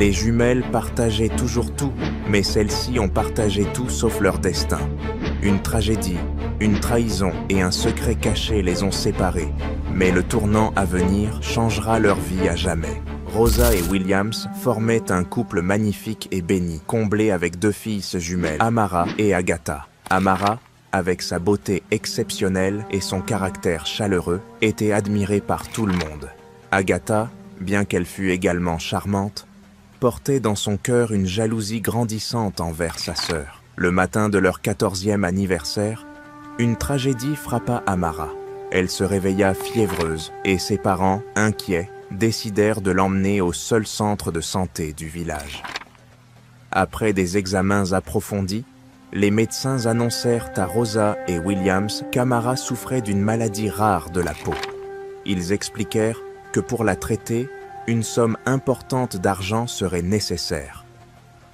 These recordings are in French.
Les jumelles partageaient toujours tout, mais celles-ci ont partagé tout sauf leur destin. Une tragédie, une trahison et un secret caché les ont séparées, mais le tournant à venir changera leur vie à jamais. Rosa et Williams formaient un couple magnifique et béni, comblé avec 2 filles jumelles, Amara et Agatha. Amara, avec sa beauté exceptionnelle et son caractère chaleureux, était admirée par tout le monde. Agatha, bien qu'elle fût également charmante, portait dans son cœur une jalousie grandissante envers sa sœur. Le matin de leur 14e anniversaire, une tragédie frappa Amara. Elle se réveilla fiévreuse et ses parents, inquiets, décidèrent de l'emmener au seul centre de santé du village. Après des examens approfondis, les médecins annoncèrent à Rosa et Williams qu'Amara souffrait d'une maladie rare de la peau. Ils expliquèrent que pour la traiter, une somme importante d'argent serait nécessaire.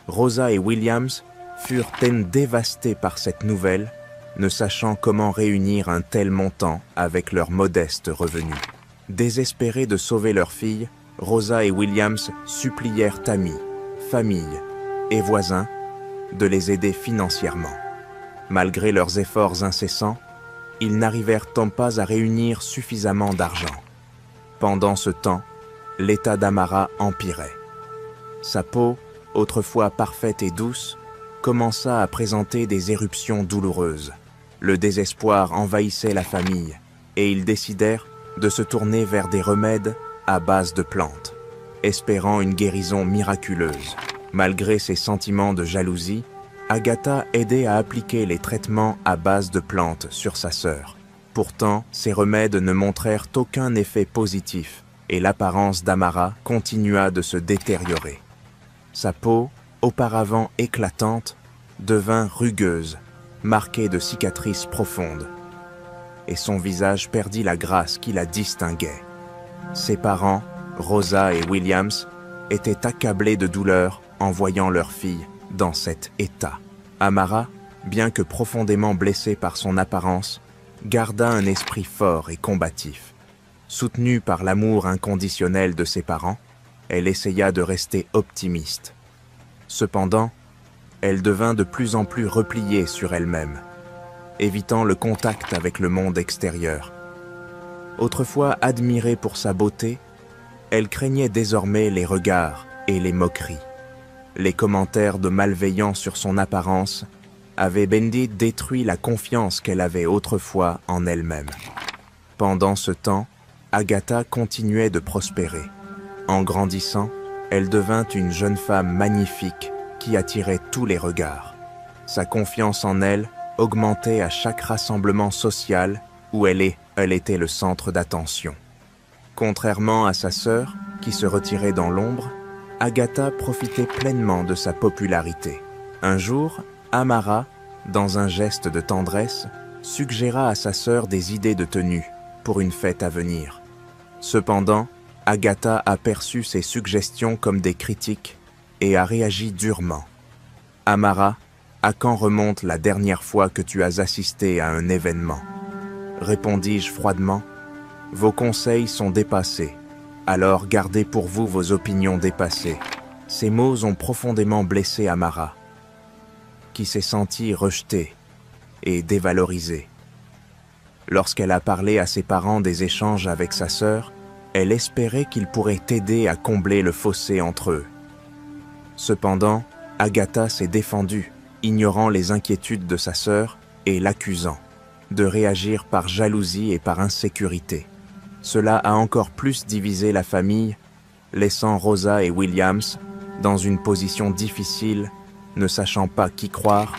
Rosa et Williams furent dévastés par cette nouvelle, ne sachant comment réunir un tel montant avec leurs modestes revenus. Désespérés de sauver leur fille, Rosa et Williams supplièrent amis, famille et voisins de les aider financièrement. Malgré leurs efforts incessants, ils n'arrivèrent pas à réunir suffisamment d'argent. Pendant ce temps, l'état d'Amara empirait. Sa peau, autrefois parfaite et douce, commença à présenter des éruptions douloureuses. Le désespoir envahissait la famille et ils décidèrent de se tourner vers des remèdes à base de plantes, espérant une guérison miraculeuse. Malgré ses sentiments de jalousie, Agatha aidait à appliquer les traitements à base de plantes sur sa sœur. Pourtant, ces remèdes ne montrèrent aucun effet positif et l'apparence d'Amara continua de se détériorer. Sa peau, auparavant éclatante, devint rugueuse, marquée de cicatrices profondes, et son visage perdit la grâce qui la distinguait. Ses parents, Rosa et Williams, étaient accablés de douleur en voyant leur fille dans cet état. Amara, bien que profondément blessée par son apparence, garda un esprit fort et combatif. Soutenue par l'amour inconditionnel de ses parents, elle essaya de rester optimiste. Cependant, elle devint de plus en plus repliée sur elle-même, évitant le contact avec le monde extérieur. Autrefois admirée pour sa beauté, elle craignait désormais les regards et les moqueries. Les commentaires de malveillants sur son apparence avaient détruit la confiance qu'elle avait autrefois en elle-même. Pendant ce temps, Agatha continuait de prospérer. En grandissant, elle devint une jeune femme magnifique qui attirait tous les regards. Sa confiance en elle augmentait à chaque rassemblement social où elle était le centre d'attention. Contrairement à sa sœur, qui se retirait dans l'ombre, Agatha profitait pleinement de sa popularité. Un jour, Amara, dans un geste de tendresse, suggéra à sa sœur des idées de tenue pour une fête à venir. Cependant, Agatha aperçut ces suggestions comme des critiques et a réagi durement. « Amara, à quand remonte la dernière fois que tu as assisté à un événement ?» Répondis-je froidement. « Vos conseils sont dépassés. Alors gardez pour vous vos opinions dépassées. » Ces mots ont profondément blessé Amara, qui s'est sentie rejetée et dévalorisée. Lorsqu'elle a parlé à ses parents des échanges avec sa sœur, elle espérait qu'ils pourraient aider à combler le fossé entre eux. Cependant, Agatha s'est défendue, ignorant les inquiétudes de sa sœur et l'accusant de réagir par jalousie et par insécurité. Cela a encore plus divisé la famille, laissant Rosa et Williams dans une position difficile, ne sachant pas qui croire.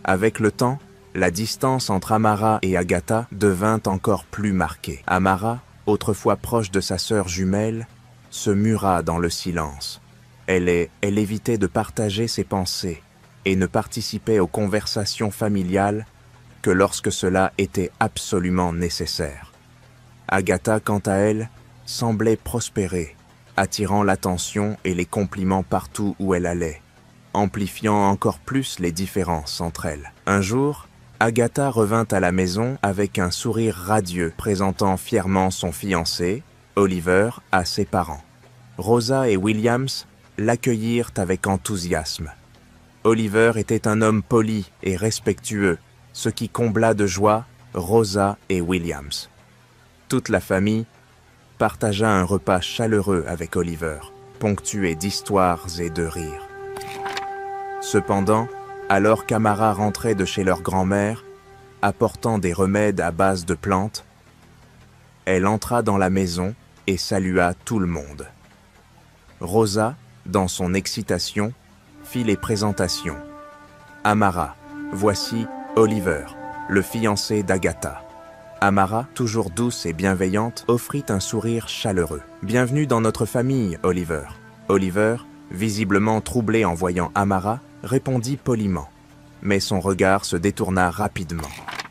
Avec le temps, la distance entre Amara et Agatha devint encore plus marquée. Amara, autrefois proche de sa sœur jumelle, se mura dans le silence. Elle évitait de partager ses pensées et ne participait aux conversations familiales que lorsque cela était absolument nécessaire. Agatha, quant à elle, semblait prospérer, attirant l'attention et les compliments partout où elle allait, amplifiant encore plus les différences entre elles. Un jour, Agatha revint à la maison avec un sourire radieux, présentant fièrement son fiancé, Oliver, à ses parents. Rosa et Williams l'accueillirent avec enthousiasme. Oliver était un homme poli et respectueux, ce qui combla de joie Rosa et Williams. Toute la famille partagea un repas chaleureux avec Oliver, ponctué d'histoires et de rires. Cependant, alors qu'Amara rentrait de chez leur grand-mère, apportant des remèdes à base de plantes, elle entra dans la maison et salua tout le monde. Rosa, dans son excitation, fit les présentations. Amara, voici Oliver, le fiancé d'Agatha. Amara, toujours douce et bienveillante, offrit un sourire chaleureux. « Bienvenue dans notre famille, Oliver. » Oliver, visiblement troublé en voyant Amara, répondit poliment. Mais son regard se détourna rapidement.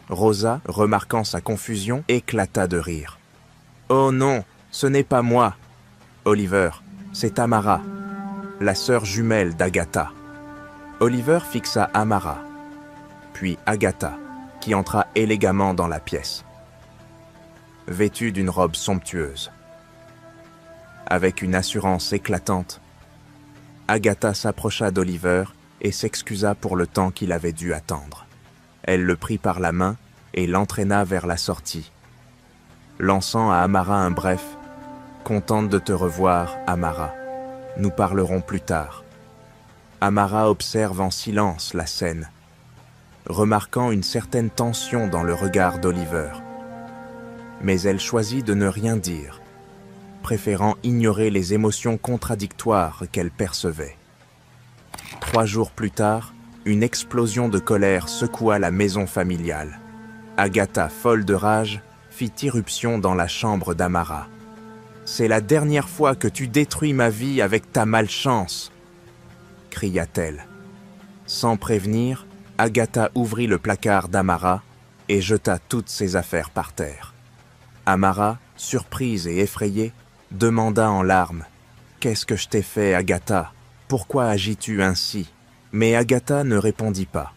Rosa, remarquant sa confusion, éclata de rire. « Oh non, ce n'est pas moi. Oliver, c'est Amara, la sœur jumelle d'Agatha. » Oliver fixa Amara, puis Agatha, qui entra élégamment dans la pièce, vêtue d'une robe somptueuse. Avec une assurance éclatante, Agatha s'approcha d'Oliver et s'excusa pour le temps qu'il avait dû attendre. Elle le prit par la main et l'entraîna vers la sortie, lançant à Amara un bref « Contente de te revoir, Amara. Nous parlerons plus tard. » Amara observe en silence la scène, remarquant une certaine tension dans le regard d'Oliver. Mais elle choisit de ne rien dire, préférant ignorer les émotions contradictoires qu'elle percevait. 3 jours plus tard, une explosion de colère secoua la maison familiale. Agatha, folle de rage, fit irruption dans la chambre d'Amara. « C'est la dernière fois que tu détruis ma vie avec ta malchance !» cria-t-elle. Sans prévenir, Agatha ouvrit le placard d'Amara et jeta toutes ses affaires par terre. Amara, surprise et effrayée, demanda en larmes « Qu'est-ce que je t'ai fait, Agatha? Pourquoi agis-tu ainsi ?» Mais Agatha ne répondit pas.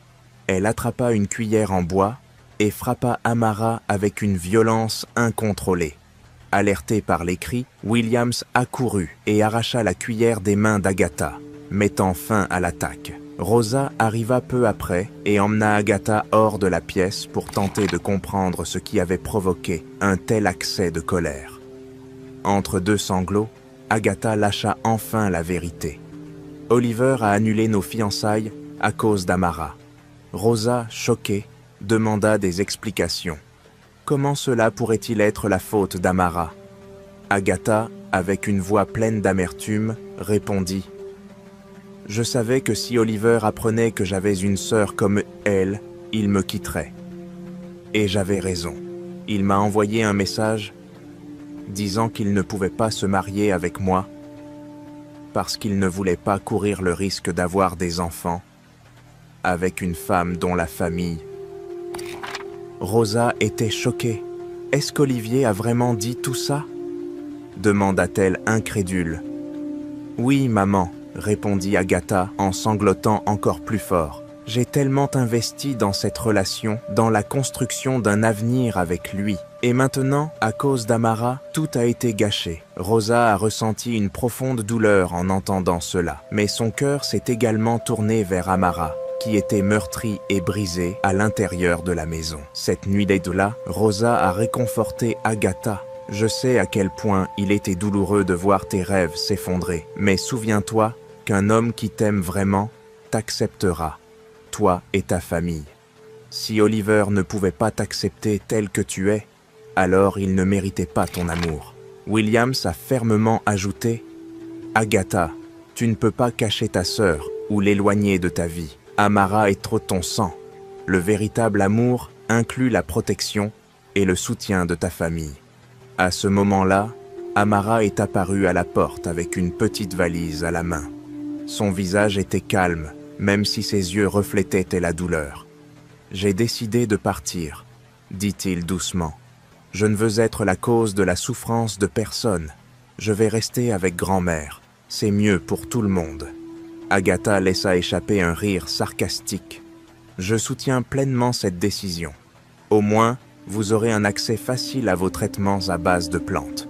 Elle attrapa une cuillère en bois et frappa Amara avec une violence incontrôlée. Alerté par les cris, Williams accourut et arracha la cuillère des mains d'Agatha, mettant fin à l'attaque. Rosa arriva peu après et emmena Agatha hors de la pièce pour tenter de comprendre ce qui avait provoqué un tel accès de colère. Entre 2 sanglots, Agatha lâcha enfin la vérité. Oliver a annulé nos fiançailles à cause d'Amara. Rosa, choquée, demanda des explications. Comment cela pourrait-il être la faute d'Amara? Agatha, avec une voix pleine d'amertume, répondit « Je savais que si Oliver apprenait que j'avais une sœur comme elle, il me quitterait. Et j'avais raison. Il m'a envoyé un message disant qu'il ne pouvait pas se marier avec moi parce qu'il ne voulait pas courir le risque d'avoir des enfants avec une femme dont la famille... » Rosa était choquée. « Est-ce qu'Olivier a vraiment dit tout ça ?» demanda-t-elle incrédule. « Oui, maman, » répondit Agatha en sanglotant encore plus fort. « J'ai tellement investi dans cette relation, dans la construction d'un avenir avec lui. Et maintenant, à cause d'Amara, tout a été gâché. » Rosa a ressenti une profonde douleur en entendant cela, mais son cœur s'est également tourné vers Amara, qui était meurtrie et brisée à l'intérieur de la maison. Cette nuit-là, Rosa a réconforté Agatha. « Je sais à quel point il était douloureux de voir tes rêves s'effondrer, mais souviens-toi qu'un homme qui t'aime vraiment t'acceptera, toi et ta famille. Si Oliver ne pouvait pas t'accepter tel que tu es, alors il ne méritait pas ton amour. » Williams a fermement ajouté « Agatha, tu ne peux pas cacher ta sœur ou l'éloigner de ta vie. Amara est trop ton sang. Le véritable amour inclut la protection et le soutien de ta famille. » À ce moment-là, Amara est apparue à la porte avec une petite valise à la main. Son visage était calme, même si ses yeux reflétaient la douleur. « J'ai décidé de partir, » dit-il doucement. « Je ne veux être la cause de la souffrance de personne. Je vais rester avec grand-mère. C'est mieux pour tout le monde. » Agatha laissa échapper un rire sarcastique. « Je soutiens pleinement cette décision. Au moins, vous aurez un accès facile à vos traitements à base de plantes. »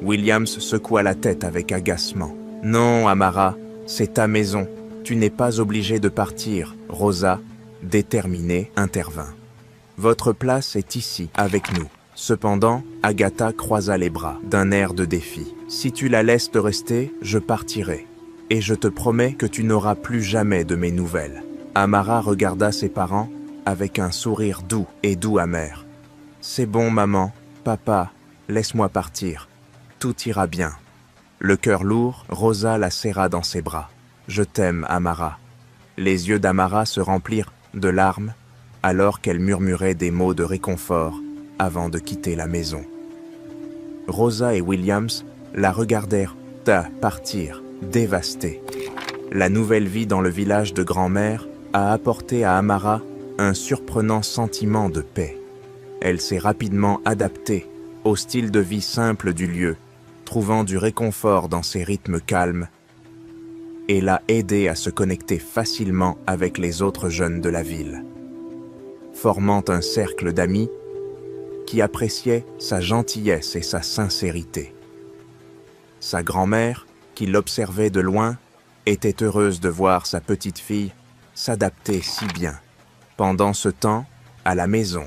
Williams secoua la tête avec agacement. « Non, Amara, c'est ta maison. Tu n'es pas obligé de partir. Rosa, déterminée, intervint. Votre place est ici, avec nous. Cependant, Agatha croisa les bras, d'un air de défi. Si tu la laisses te rester, je partirai. Et je te promets que tu n'auras plus jamais de mes nouvelles. Amara regarda ses parents avec un sourire doux et doux amer. C'est bon, maman, papa, laisse-moi partir. Tout ira bien. Le cœur lourd, Rosa la serra dans ses bras. Je t'aime, Amara. Les yeux d'Amara se remplirent de larmes alors qu'elle murmurait des mots de réconfort avant de quitter la maison. Rosa et Williams la regardèrent partir, dévastés. La nouvelle vie dans le village de grand-mère a apporté à Amara un surprenant sentiment de paix. Elle s'est rapidement adaptée au style de vie simple du lieu, trouvant du réconfort dans ses rythmes calmes, et l'a aidé à se connecter facilement avec les autres jeunes de la ville, formant un cercle d'amis qui appréciaient sa gentillesse et sa sincérité. Sa grand-mère, qui l'observait de loin, était heureuse de voir sa petite fille s'adapter si bien. Pendant ce temps, à la maison,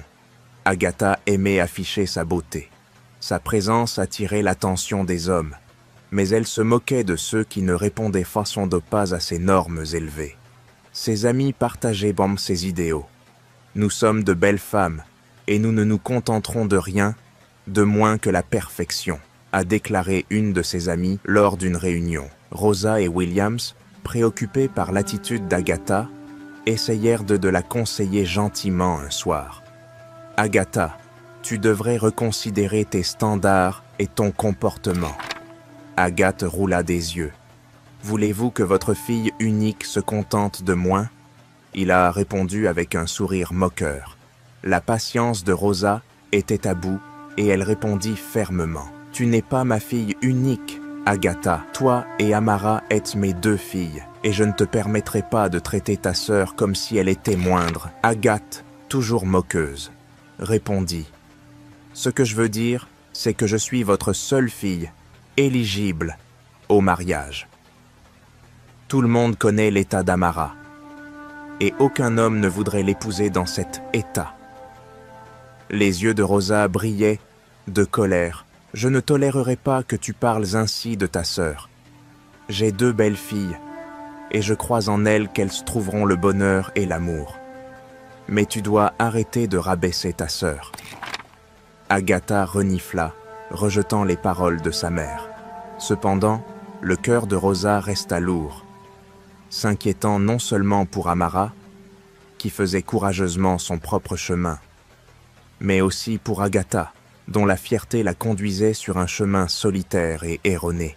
Agatha aimait afficher sa beauté. Sa présence attirait l'attention des hommes, mais elle se moquait de ceux qui ne répondaient façon de pas à ses normes élevées. Ses amis partageaient ses idéaux. Nous sommes de belles femmes, et nous ne nous contenterons de rien de moins que la perfection, a déclaré une de ses amies lors d'une réunion. Rosa et Williams, préoccupés par l'attitude d'Agatha, essayèrent de la conseiller gentiment un soir. « Agatha, tu devrais reconsidérer tes standards et ton comportement. » Agathe roula des yeux. « Voulez-vous que votre fille unique se contente de moins ?» Il a répondu avec un sourire moqueur. La patience de Rosa était à bout et elle répondit fermement. « Tu n'es pas ma fille unique, Agatha. Toi et Amara êtes mes deux filles et je ne te permettrai pas de traiter ta sœur comme si elle était moindre. » Agathe, toujours moqueuse, répondit. « Ce que je veux dire, c'est que je suis votre seule fille, éligible au mariage. » Tout le monde connaît l'état d'Amara, et aucun homme ne voudrait l'épouser dans cet état. Les yeux de Rosa brillaient de colère. « Je ne tolérerai pas que tu parles ainsi de ta sœur. J'ai deux belles filles, et je crois en elles qu'elles trouveront le bonheur et l'amour. Mais tu dois arrêter de rabaisser ta sœur. » Agatha renifla, rejetant les paroles de sa mère. Cependant, le cœur de Rosa resta lourd, s'inquiétant non seulement pour Amara, qui faisait courageusement son propre chemin, mais aussi pour Agatha, dont la fierté la conduisait sur un chemin solitaire et erroné.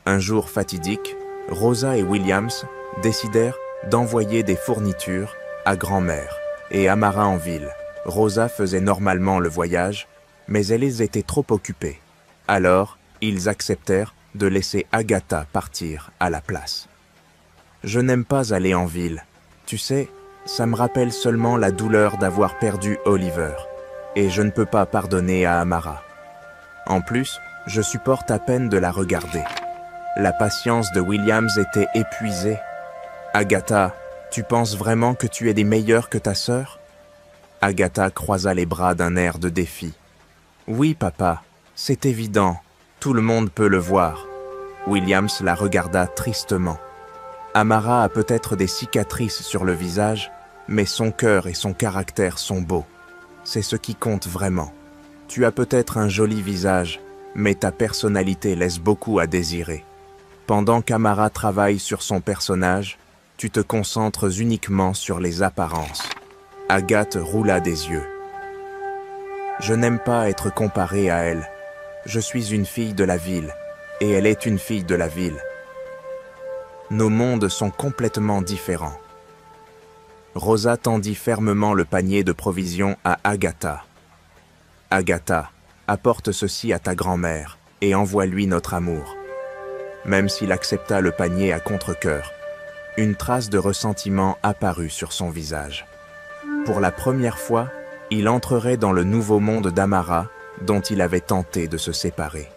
Un jour fatidique, Rosa et Williams décidèrent d'envoyer des fournitures à grand-mère et Amara en ville. Rosa faisait normalement le voyage, mais elles étaient trop occupées. Alors, ils acceptèrent de laisser Agatha partir à la place. « Je n'aime pas aller en ville. Tu sais, ça me rappelle seulement la douleur d'avoir perdu Oliver. Et je ne peux pas pardonner à Amara. En plus, je supporte à peine de la regarder. » La patience de Williams était épuisée. « Agatha, tu penses vraiment que tu es des meilleures que ta sœur ?» Agatha croisa les bras d'un air de défi. « Oui, papa, c'est évident. Tout le monde peut le voir. » Williams la regarda tristement. « Amara a peut-être des cicatrices sur le visage, mais son cœur et son caractère sont beaux. C'est ce qui compte vraiment. Tu as peut-être un joli visage, mais ta personnalité laisse beaucoup à désirer. Pendant qu'Amara travaille sur son personnage, tu te concentres uniquement sur les apparences. » Agathe roula des yeux. « Je n'aime pas être comparée à elle. Je suis une fille de la ville, et elle est une fille de la ville. Nos mondes sont complètement différents. » Rosa tendit fermement le panier de provisions à Agatha. « Agatha, apporte ceci à ta grand-mère et envoie-lui notre amour. » Même s'il accepta le panier à contre-cœur, une trace de ressentiment apparut sur son visage. Pour la première fois, il entrerait dans le nouveau monde d'Amara dont il avait tenté de se séparer.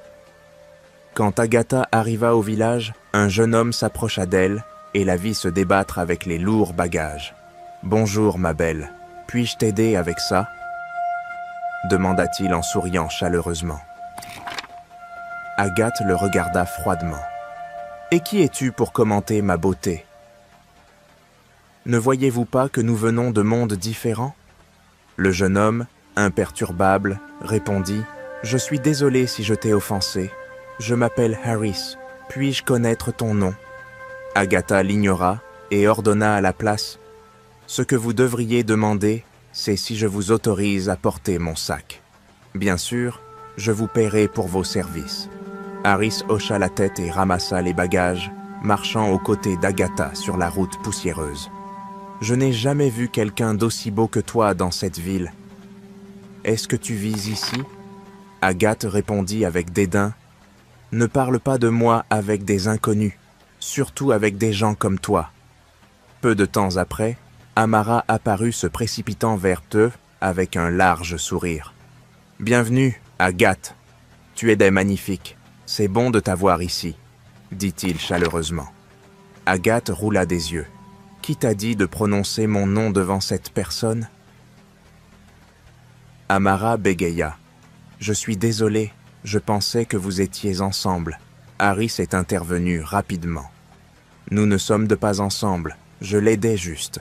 Quand Agatha arriva au village, Un jeune homme s'approcha d'elle et la vit se débattre avec les lourds bagages. « Bonjour, ma belle. Puis-je t'aider avec ça ?» demanda-t-il en souriant chaleureusement. Agathe le regarda froidement. « Et qui es-tu pour commenter ma beauté ? Ne voyez-vous pas que nous venons de mondes différents ?» Le jeune homme, imperturbable, répondit « Je suis désolé si je t'ai offensé. Je m'appelle Harris. Puis-je connaître ton nom ?» Agatha l'ignora et ordonna à la place « Ce que vous devriez demander, c'est si je vous autorise à porter mon sac. Bien sûr, je vous paierai pour vos services. » Harris hocha la tête et ramassa les bagages, marchant aux côtés d'Agatha sur la route poussiéreuse. « Je n'ai jamais vu quelqu'un d'aussi beau que toi dans cette ville. Est-ce que tu vis ici ?» Agathe répondit avec dédain. « Ne parle pas de moi avec des inconnus, surtout avec des gens comme toi. » Peu de temps après, Amara apparut se précipitant vers eux avec un large sourire. « Bienvenue, Agathe. Tu es magnifique. C'est bon de t'avoir ici, » dit-il chaleureusement. Agathe roula des yeux. « Qui t'a dit de prononcer mon nom devant cette personne ?» Amara bégaya. « Je suis désolé, je pensais que vous étiez ensemble. » Harris est intervenu rapidement. « Nous ne sommes pas ensemble, je l'aidais juste. »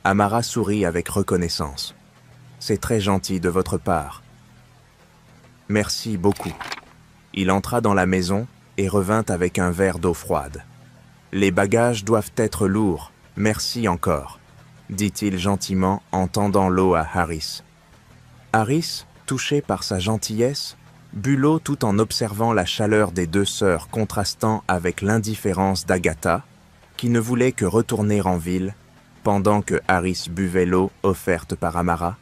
Amara sourit avec reconnaissance. « C'est très gentil de votre part. » « Merci beaucoup. » Il entra dans la maison et revint avec un verre d'eau froide. « Les bagages doivent être lourds, merci encore, » dit-il gentiment en tendant l'eau à Harris. Harris, touché par sa gentillesse, but l'eau tout en observant la chaleur des deux sœurs contrastant avec l'indifférence d'Agatha, qui ne voulait que retourner en ville. Pendant que Harris buvait l'eau offerte par Amara,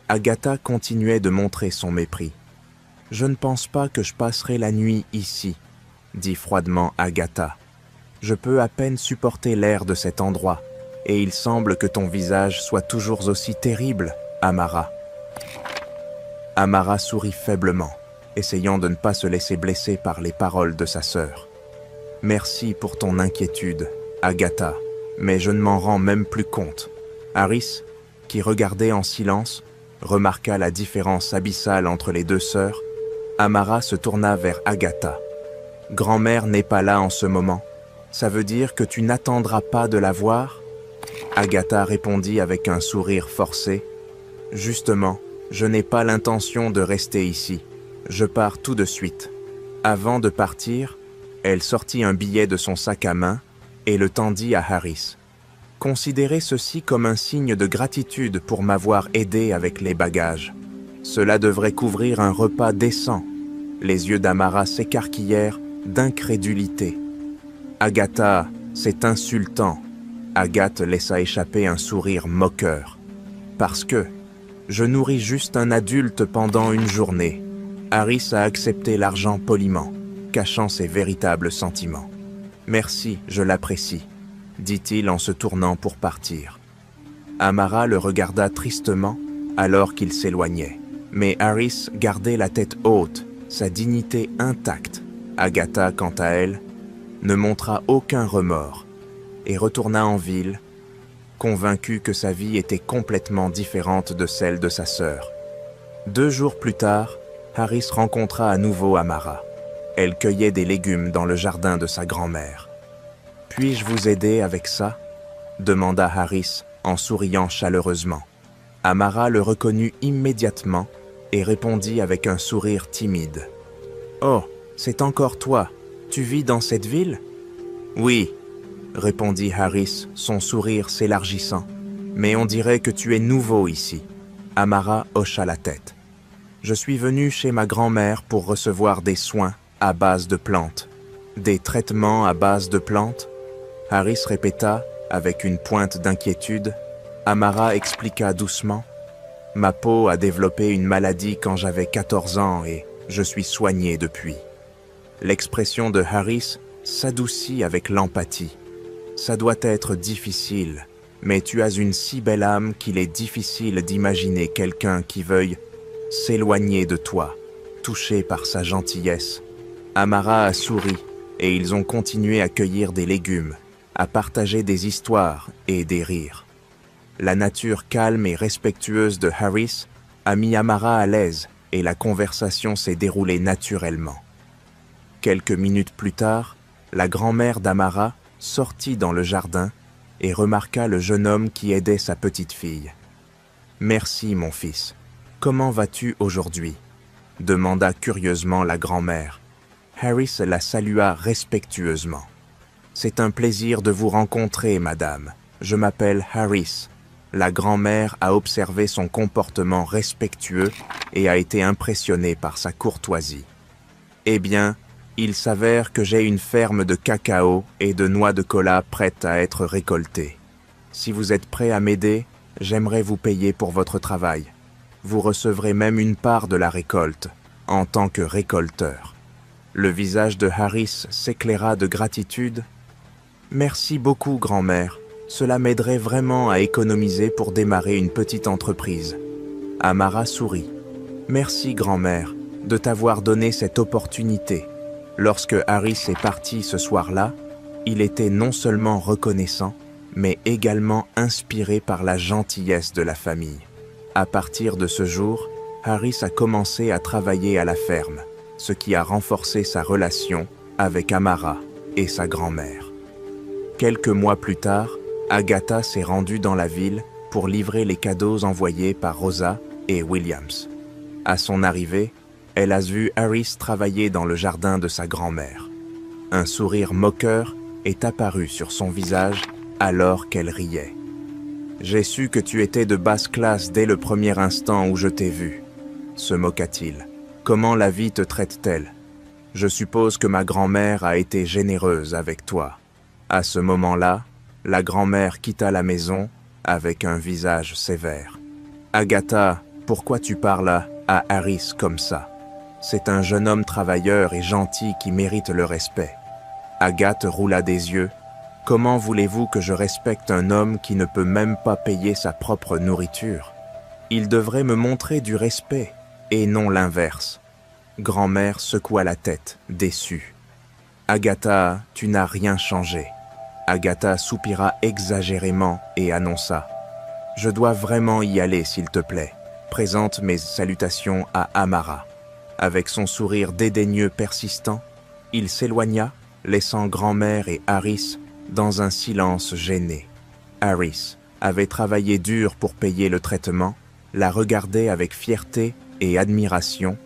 Agatha continuait de montrer son mépris. « Je ne pense pas que je passerai la nuit ici, » dit froidement Agatha. « Je peux à peine supporter l'air de cet endroit, et il semble que ton visage soit toujours aussi terrible, Amara. » Amara sourit faiblement, essayant de ne pas se laisser blesser par les paroles de sa sœur. « Merci pour ton inquiétude, Agatha, mais je ne m'en rends même plus compte. » Harris, qui regardait en silence, remarqua la différence abyssale entre les deux sœurs. Amara se tourna vers Agatha. « Grand-mère n'est pas là en ce moment. Ça veut dire que tu n'attendras pas de la voir ?» Agatha répondit avec un sourire forcé. « Justement, je n'ai pas l'intention de rester ici. Je pars tout de suite. » Avant de partir, elle sortit un billet de son sac à main et le tendit à Harris. « Considérez ceci comme un signe de gratitude pour m'avoir aidé avec les bagages. Cela devrait couvrir un repas décent. » Les yeux d'Amara s'écarquillèrent d'incrédulité. « Agatha, c'est insultant. » Agathe laissa échapper un sourire moqueur. « Parce que je nourris juste un adulte pendant une journée. » Harris a accepté l'argent poliment, cachant ses véritables sentiments. « Merci, je l'apprécie, » dit-il en se tournant pour partir. Amara le regarda tristement alors qu'il s'éloignait. Mais Harris gardait la tête haute, sa dignité intacte. Agatha, quant à elle, ne montra aucun remords et retourna en ville, convaincue que sa vie était complètement différente de celle de sa sœur. 2 jours plus tard, Harris rencontra à nouveau Amara. Elle cueillait des légumes dans le jardin de sa grand-mère. « Puis-je vous aider avec ça ?» demanda Harris en souriant chaleureusement. Amara le reconnut immédiatement et répondit avec un sourire timide. « Oh, c'est encore toi. Tu vis dans cette ville ?»« Oui, » répondit Harris, son sourire s'élargissant. « Mais on dirait que tu es nouveau ici. » Amara hocha la tête. « Je suis venu chez ma grand-mère pour recevoir des soins à base de plantes. »« Des traitements à base de plantes ?» Harris répéta avec une pointe d'inquiétude. Amara expliqua doucement. « Ma peau a développé une maladie quand j'avais 14 ans et je suis soigné depuis. » L'expression de Harris s'adoucit avec l'empathie. « Ça doit être difficile, mais tu as une si belle âme qu'il est difficile d'imaginer quelqu'un qui veuille s'éloigner de toi, touché par sa gentillesse. » Amara a souri, et ils ont continué à cueillir des légumes, à partager des histoires et des rires. La nature calme et respectueuse de Harris a mis Amara à l'aise et la conversation s'est déroulée naturellement. Quelques minutes plus tard, la grand-mère d'Amara sortit dans le jardin et remarqua le jeune homme qui aidait sa petite-fille. « Merci, mon fils. Comment vas-tu aujourd'hui » demanda curieusement la grand-mère. Harris la salua respectueusement. « C'est un plaisir de vous rencontrer, madame. Je m'appelle Harris. » La grand-mère a observé son comportement respectueux et a été impressionnée par sa courtoisie. « Eh bien, il s'avère que j'ai une ferme de cacao et de noix de cola prête à être récoltée. Si vous êtes prêt à m'aider, j'aimerais vous payer pour votre travail. Vous recevrez même une part de la récolte, en tant que récolteur. » Le visage de Harris s'éclaira de gratitude. « Merci beaucoup, grand-mère. Cela m'aiderait vraiment à économiser pour démarrer une petite entreprise. » Amara sourit. « Merci, grand-mère, de t'avoir donné cette opportunité. » Lorsque Harris est parti ce soir-là, il était non seulement reconnaissant, mais également inspiré par la gentillesse de la famille. À partir de ce jour, Harris a commencé à travailler à la ferme, ce qui a renforcé sa relation avec Amara et sa grand-mère. Quelques mois plus tard, Agatha s'est rendue dans la ville pour livrer les cadeaux envoyés par Rosa et Williams. À son arrivée, elle a vu Harris travailler dans le jardin de sa grand-mère. Un sourire moqueur est apparu sur son visage alors qu'elle riait. « J'ai su que tu étais de basse classe dès le premier instant où je t'ai vu, » se moqua-t-il. « Comment la vie te traite-t-elle? Je suppose que ma grand-mère a été généreuse avec toi. » À ce moment-là, la grand-mère quitta la maison avec un visage sévère. « Agatha, pourquoi tu parles à Harris comme ça? C'est un jeune homme travailleur et gentil qui mérite le respect. » Agathe roula des yeux. « Comment voulez-vous que je respecte un homme qui ne peut même pas payer sa propre nourriture? Il devrait me montrer du respect, et non l'inverse. » Grand-mère secoua la tête, déçue. « Agatha, tu n'as rien changé. » Agatha soupira exagérément et annonça. « Je dois vraiment y aller, s'il te plaît. Présente mes salutations à Amara. » Avec son sourire dédaigneux persistant, il s'éloigna, laissant grand-mère et Harris dans un silence gêné. Harris avait travaillé dur pour payer le traitement, la regardait avec fierté et admiration.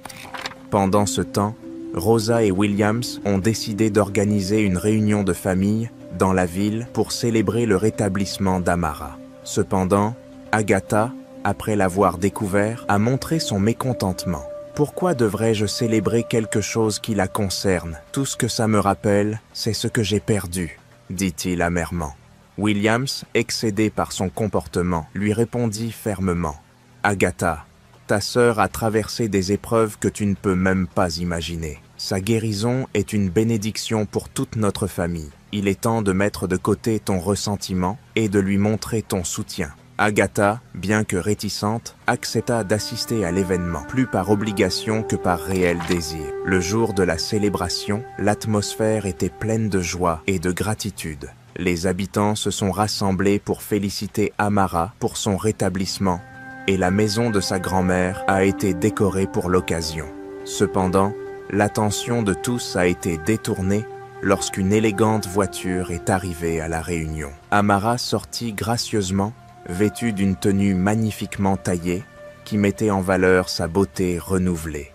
Pendant ce temps, Rosa et Williams ont décidé d'organiser une réunion de famille dans la ville pour célébrer le rétablissement d'Amara. Cependant, Agatha, après l'avoir découvert, a montré son mécontentement. « Pourquoi devrais-je célébrer quelque chose qui la concerne? Tout ce que ça me rappelle, c'est ce que j'ai perdu, » dit-il amèrement. Williams, excédé par son comportement, lui répondit fermement. « Agatha, ta sœur a traversé des épreuves que tu ne peux même pas imaginer. Sa guérison est une bénédiction pour toute notre famille. Il est temps de mettre de côté ton ressentiment et de lui montrer ton soutien. » Agatha, bien que réticente, accepta d'assister à l'événement, plus par obligation que par réel désir. Le jour de la célébration, l'atmosphère était pleine de joie et de gratitude. Les habitants se sont rassemblés pour féliciter Amara pour son rétablissement, et la maison de sa grand-mère a été décorée pour l'occasion. Cependant, l'attention de tous a été détournée lorsqu'une élégante voiture est arrivée à la réunion. Amara sortit gracieusement, vêtue d'une tenue magnifiquement taillée qui mettait en valeur sa beauté renouvelée.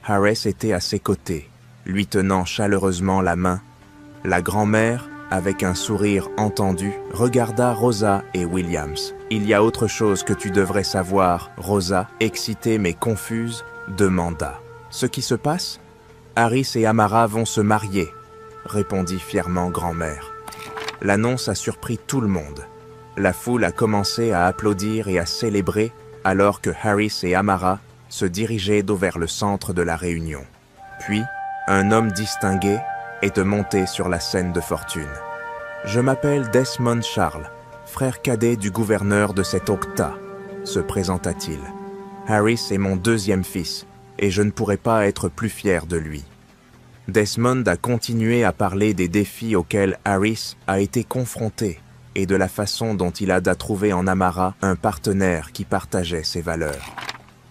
Harris était à ses côtés, lui tenant chaleureusement la main. La grand-mère, avec un sourire entendu, regarda Rosa et Williams. « Il y a autre chose que tu devrais savoir, Rosa, excitée mais confuse, demanda. « Ce qui se passe? Harris et Amara vont se marier, » répondit fièrement grand-mère. L'annonce a surpris tout le monde. La foule a commencé à applaudir et à célébrer alors que Harris et Amara se dirigeaient vers le centre de la réunion. Puis, un homme distingué est monté sur la scène de fortune. « Je m'appelle Desmond Charles, frère cadet du gouverneur de cet Octa, » se présenta-t-il. « Harris est mon deuxième fils, et je ne pourrais pas être plus fier de lui. » Desmond a continué à parler des défis auxquels Harris a été confronté et de la façon dont il a trouvé en Amara un partenaire qui partageait ses valeurs.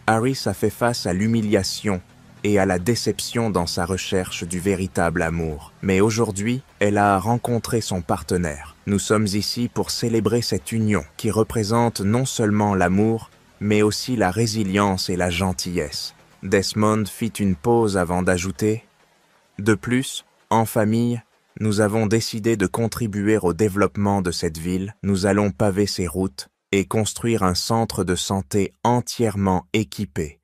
Harris a fait face à l'humiliation et à la déception dans sa recherche du véritable amour. Mais aujourd'hui, elle a rencontré son partenaire. Nous sommes ici pour célébrer cette union qui représente non seulement l'amour, mais aussi la résilience et la gentillesse. Desmond fit une pause avant d'ajouter « De plus, en famille, nous avons décidé de contribuer au développement de cette ville. Nous allons paver ses routes et construire un centre de santé entièrement équipé